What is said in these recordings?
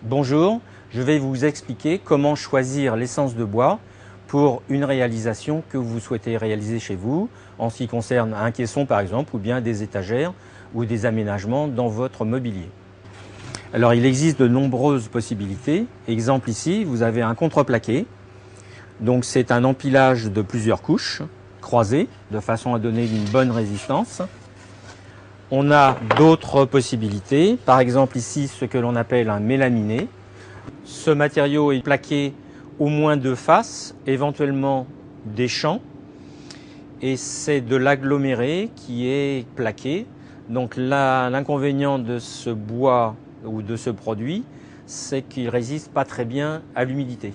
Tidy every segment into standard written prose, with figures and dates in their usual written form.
Bonjour, je vais vous expliquer comment choisir l'essence de bois pour une réalisation que vous souhaitez réaliser chez vous, en ce qui concerne un caisson par exemple, ou bien des étagères ou des aménagements dans votre mobilier. Alors il existe de nombreuses possibilités. Exemple ici, vous avez un contreplaqué. Donc c'est un empilage de plusieurs couches croisées de façon à donner une bonne résistance. On a d'autres possibilités, par exemple ici ce que l'on appelle un mélaminé. Ce matériau est plaqué au moins deux faces, éventuellement des champs, et c'est de l'aggloméré qui est plaqué. Donc l'inconvénient de ce bois ou de ce produit, c'est qu'il ne résiste pas très bien à l'humidité.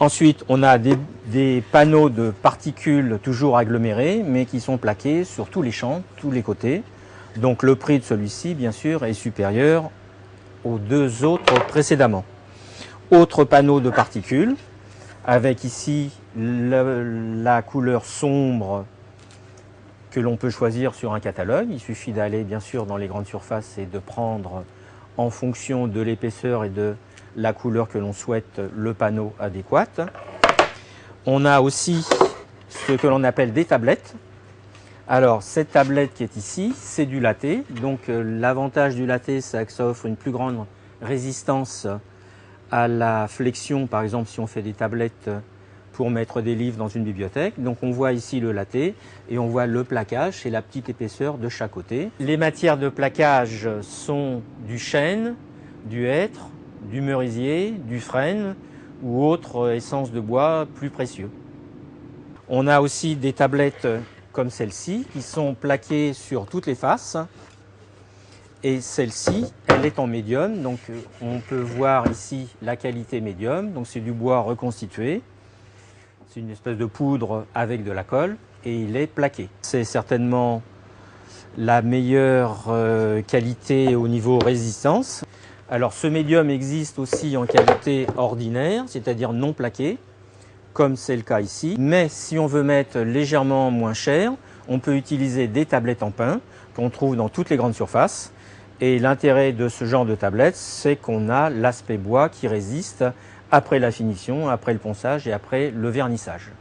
Ensuite, on a des panneaux de particules toujours agglomérés, mais qui sont plaqués sur tous les champs, tous les côtés. Donc le prix de celui-ci, bien sûr, est supérieur aux deux autres précédemment. Autre panneau de particules, avec ici la couleur sombre que l'on peut choisir sur un catalogue. Il suffit d'aller, bien sûr, dans les grandes surfaces et de prendre, en fonction de l'épaisseur et de la couleur que l'on souhaite, le panneau adéquat. On a aussi ce que l'on appelle des tablettes. Alors, cette tablette qui est ici, c'est du latté. Donc, l'avantage du latté, c'est que ça offre une plus grande résistance à la flexion, par exemple, si on fait des tablettes pour mettre des livres dans une bibliothèque. Donc, on voit ici le latté et on voit le plaquage, c'est la petite épaisseur de chaque côté. Les matières de plaquage sont du chêne, du hêtre, du merisier, du frêne ou autres essences de bois plus précieux. On a aussi des tablettes comme celle-ci, qui sont plaquées sur toutes les faces. Et celle-ci, elle est en médium, donc on peut voir ici la qualité médium. Donc c'est du bois reconstitué. C'est une espèce de poudre avec de la colle et il est plaqué. C'est certainement la meilleure qualité au niveau résistance. Alors ce médium existe aussi en qualité ordinaire, c'est-à-dire non plaqué, comme c'est le cas ici. Mais si on veut mettre légèrement moins cher, on peut utiliser des tablettes en pin qu'on trouve dans toutes les grandes surfaces. Et l'intérêt de ce genre de tablette, c'est qu'on a l'aspect bois qui résiste après la finition, après le ponçage et après le vernissage.